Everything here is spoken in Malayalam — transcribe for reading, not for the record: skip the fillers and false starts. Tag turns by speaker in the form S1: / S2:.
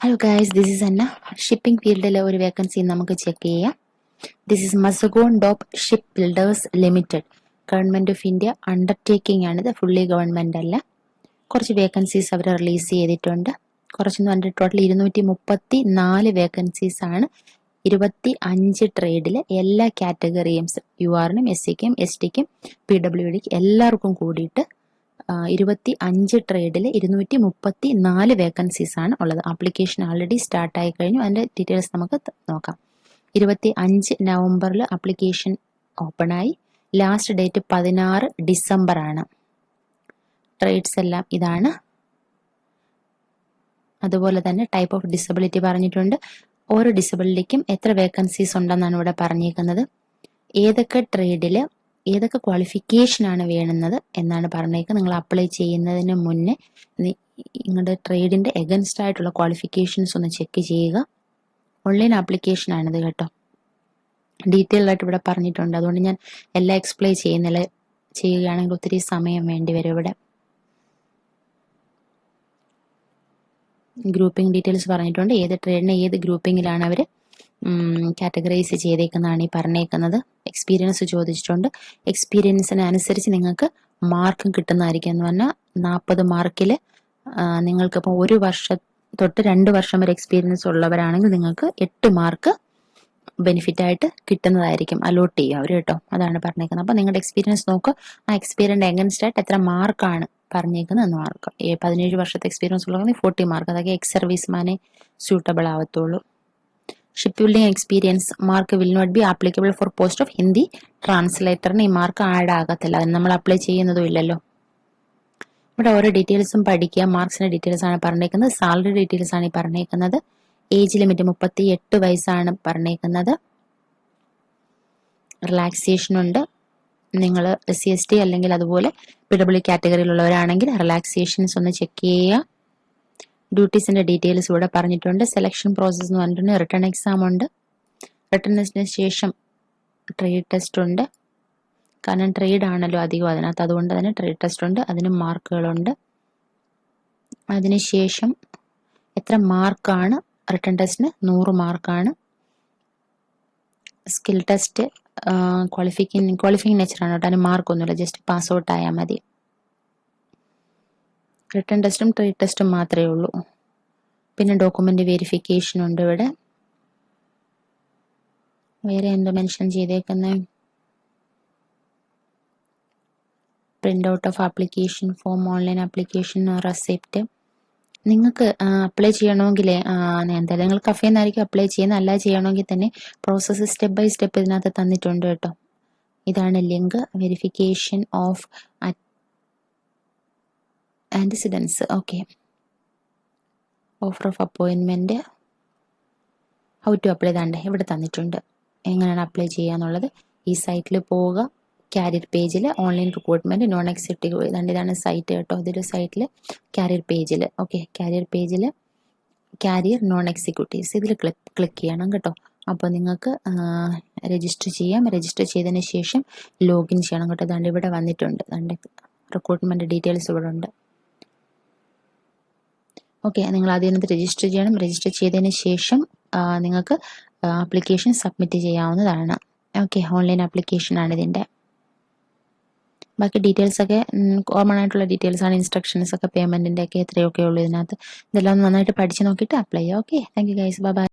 S1: Hello guys, this is Anna. Shipping ഫീൽഡിലെ ഒരു വേക്കൻസി നമുക്ക് ചെക്ക് ചെയ്യാം. This is Mazagon Dock Ship Builders Limited. Government of India undertaking ആണ്. ഇത് ഫുള്ളി ഗവൺമെന്റ് അല്ല. കുറച്ച് വേക്കൻസീസ് അവർ റിലീസ് ചെയ്തിട്ടുണ്ട്. കുറച്ചെന്ന് പറഞ്ഞിട്ട് ടോട്ടൽ 234 വേക്കൻസീസ് ആണ്. 25 ട്രേഡിൽ എല്ലാ കാറ്റഗറിയും URനും SCക്കും STക്കും PWDക്കും എല്ലാവർക്കും കൂടിയിട്ട് 25 ട്രേഡിൽ 234 വേക്കൻസീസ് ആണ് ഉള്ളത്. ആപ്ലിക്കേഷൻ ആൾറെഡി സ്റ്റാർട്ട് ആയി കഴിഞ്ഞു. അതിന്റെ ഡീറ്റെയിൽസ് നമുക്ക് നോക്കാം. 25 നവംബറിൽ ആപ്ലിക്കേഷൻ ഓപ്പൺ ആയി. ലാസ്റ്റ് ഡേറ്റ് 16 ഡിസംബർ ആണ്. ട്രേഡ്സ് എല്ലാം ഇതാണ്. അതുപോലെ തന്നെ ടൈപ്പ് ഓഫ് ഡിസബിലിറ്റി പറഞ്ഞിട്ടുണ്ട്. ഓരോ ഡിസബിലിറ്റിക്കും എത്ര വേക്കൻസീസ് ഉണ്ടെന്നാണ് ഇവിടെ പറഞ്ഞേക്കുന്നത്. ഏതൊക്കെ ട്രേഡിൽ ഏതൊക്കെ ക്വാളിഫിക്കേഷൻ ആണ് വേണ്ടുന്നത് എന്നാണ് പറഞ്ഞേക്കുന്നത്. നിങ്ങൾ അപ്ലൈ ചെയ്യുന്നതിന് മുന്നേ നിങ്ങളുടെ ട്രേഡിന്റെ എഗൻസ്റ്റ് ആയിട്ടുള്ള ക്വാളിഫിക്കേഷൻസ് ഒന്ന് ചെക്ക് ചെയ്യുക. ഓൺലൈൻ ആപ്ലിക്കേഷൻ ആണിത് കേട്ടോ. ഡീറ്റെയിൽ ആയിട്ട് ഇവിടെ പറഞ്ഞിട്ടുണ്ട്. അതുകൊണ്ട് ഞാൻ എല്ലാം എക്സ്പ്ലെയിൻ ചെയ്യുകയാണെങ്കിൽ ഒത്തിരി സമയം വേണ്ടി വരും. ഇവിടെ ഗ്രൂപ്പിംഗ് ഡീറ്റെയിൽസ് പറഞ്ഞിട്ടുണ്ട്. ഏത് ട്രേഡിനെ ഏത് ഗ്രൂപ്പിംഗിലാണ് അവർ കാറ്റഗറൈസ് ചെയ്തേക്കുന്നതാണ് ഈ പറഞ്ഞേക്കുന്നത്. എക്സ്പീരിയൻസ് ചോദിച്ചിട്ടുണ്ട്. എക്സ്പീരിയൻസിന് അനുസരിച്ച് നിങ്ങൾക്ക് മാർക്കും കിട്ടുന്നതായിരിക്കും. എന്ന് പറഞ്ഞാൽ 40 മാർക്കിൽ നിങ്ങൾക്കിപ്പോൾ 1 വർഷം തൊട്ട് 2 വർഷം വരെ എക്സ്പീരിയൻസ് ഉള്ളവരാണെങ്കിൽ നിങ്ങൾക്ക് 8 മാർക്ക് ബെനിഫിറ്റ് ആയിട്ട് കിട്ടുന്നതായിരിക്കും. അലോട്ട് ചെയ്യും അവർ കേട്ടോ. അതാണ് പറഞ്ഞേക്കുന്നത്. അപ്പോൾ നിങ്ങളുടെ എക്സ്പീരിയൻസ് നോക്കുക. ആ എക്സ്പീരിയൻസ് എഗൻസ്റ്റ് ആയിട്ട് എത്ര മാർക്കാണ് പറഞ്ഞേക്കുന്നത് എന്ന് മാർക്ക്. 17 വർഷത്തെ എക്സ്പീരിയൻസ് ഉള്ളവർക്ക് 40 മാർക്ക്. അതൊക്കെ എക്സ് സർവീസ്മാനെ സ്യൂട്ടബിൾ ആവത്തുള്ളൂ. Ship building experience mark will not be applicable for post of Hindi ട്രാൻസ്ലേറ്ററിന് ഈ മാർക്ക് ആഡ് ആകത്തില്ല. അതിന് നമ്മൾ അപ്ലൈ ചെയ്യുന്നതും ഇല്ലല്ലോ. ഇവിടെ ഓരോ ഡീറ്റെയിൽസും പഠിക്കുക. മാർക്സിന്റെ ഡീറ്റെയിൽസ് ആണ് പറഞ്ഞേക്കുന്നത്. സാലറി ഡീറ്റെയിൽസ് ആണ് ഈ പറഞ്ഞേക്കുന്നത്. ഏജ് ലിമിറ്റ് 38 വയസ്സാണ് പറഞ്ഞേക്കുന്നത്. റിലാക്സേഷൻ ഉണ്ട്. നിങ്ങൾ SC/ST അല്ലെങ്കിൽ അതുപോലെ PW കാറ്റഗറിയിലുള്ളവരാണെങ്കിൽ റിലാക്സേഷൻസ് ഒന്ന് ചെക്ക് ചെയ്യുക. ഡ്യൂട്ടീസിന്റെ ഡീറ്റെയിൽസ് ഇവിടെ പറഞ്ഞിട്ടുണ്ട്. സെലക്ഷൻ പ്രോസസ് എന്ന് പറഞ്ഞിട്ടുണ്ട്. റിട്ടേൺ എക്സാം ഉണ്ട്. റിട്ടേൺ ടെസ്റ്റിന് ശേഷം ട്രേഡ് ടെസ്റ്റ് ഉണ്ട്. കാരണം ട്രേഡ് ആണല്ലോ അധികം അതിനകത്ത്. അതുകൊണ്ട് തന്നെ ട്രേഡ് ടെസ്റ്റ് ഉണ്ട്. അതിന് മാർക്കുകളുണ്ട്. അതിനുശേഷം എത്ര മാർക്കാണ് റിട്ടേൺ ടെസ്റ്റിന്? 100 മാർക്കാണ്. സ്കിൽ ടെസ്റ്റ് ക്വാളിഫയിങ് നേച്ചറാണ് കേട്ടോ. അതിന് മാർക്കൊന്നുമില്ല. ജസ്റ്റ് പാസ് ഔട്ട് ആയാൽ മതി. റിട്ടേൺ ടെസ്റ്റും ട്രേഡ് ടെസ്റ്റും മാത്രമേ ഉള്ളൂ. പിന്നെ ഡോക്യുമെന്റ് വെരിഫിക്കേഷൻ ഉണ്ട് ഇവിടെ. വേറെ എന്തോ മെൻഷൻ ചെയ്തേക്കുന്നത്? Print out of application form, online application receipt. നിങ്ങൾക്ക് അപ്ലൈ ചെയ്യണമെങ്കിൽ എന്തായാലും നിങ്ങൾ കഫേയിൽ നിന്നായിരിക്കും അപ്ലൈ ചെയ്യുന്നത്. അല്ല ചെയ്യണമെങ്കിൽ തന്നെ പ്രോസസ്സ് സ്റ്റെപ്പ് ബൈ സ്റ്റെപ്പ് ഇതിനകത്ത് തന്നിട്ടുണ്ട് കേട്ടോ. ഇതാണ് link. Verification of antecedents. Okay. Offer of അപ്പോയിൻമെന്റ്, ഹൗ ടു അപ്ലൈ താണ്ട് ഇവിടെ തന്നിട്ടുണ്ട്. എങ്ങനെയാണ് അപ്ലൈ ചെയ്യാന്നുള്ളത്. ഈ സൈറ്റിൽ പോവുക. കാരിയർ പേജിൽ ഓൺലൈൻ റിക്രൂട്ട്മെന്റ് നോൺ എക്സിക്യൂട്ടീവ് ഇതാണ് സൈറ്റ് കേട്ടോ. ഇതൊരു സൈറ്റിൽ കാരിയർ പേജിൽ കാരിയർ പേജിൽ കാരിയർ നോൺ എക്സിക്യൂട്ടീവ്സ് ഇതിൽ ക്ലിക്ക് ചെയ്യണം കേട്ടോ. അപ്പോൾ നിങ്ങൾക്ക് രജിസ്റ്റർ ചെയ്യാം. രജിസ്റ്റർ ചെയ്തതിന് ശേഷം ലോഗിൻ ചെയ്യണം കേട്ടോ. ഇതാണ്ട് ഇവിടെ വന്നിട്ടുണ്ട്. റിക്രൂട്ട്മെന്റ് ഡീറ്റെയിൽസ് ഇവിടെ ഉണ്ട്. ഓക്കെ. നിങ്ങൾ അതിനകത്ത് രജിസ്റ്റർ ചെയ്യണം. രജിസ്റ്റർ ചെയ്തതിന് ശേഷം നിങ്ങൾക്ക് ആപ്ലിക്കേഷൻ സബ്മിറ്റ് ചെയ്യാവുന്നതാണ്. ഓക്കെ. ഓൺലൈൻ ആപ്ലിക്കേഷൻ ആണ് ഇതിൻ്റെ. ബാക്കി ഡീറ്റെയിൽസ് ഒക്കെ കോമൺ ആയിട്ടുള്ള ഡീറ്റെയിൽസ് ആണ്. ഇൻസ്ട്രക്ഷൻസ് ഒക്കെ പേയ്മെന്റിന്റെ ഒക്കെ എത്രയൊക്കെ ഉള്ളൂ ഇതിനകത്ത്. ഇതെല്ലാം നന്നായിട്ട് പഠിച്ച് നോക്കിയിട്ട് അപ്ലൈ ചെയ്യാം. Okay. Thank you guys. Bye bye.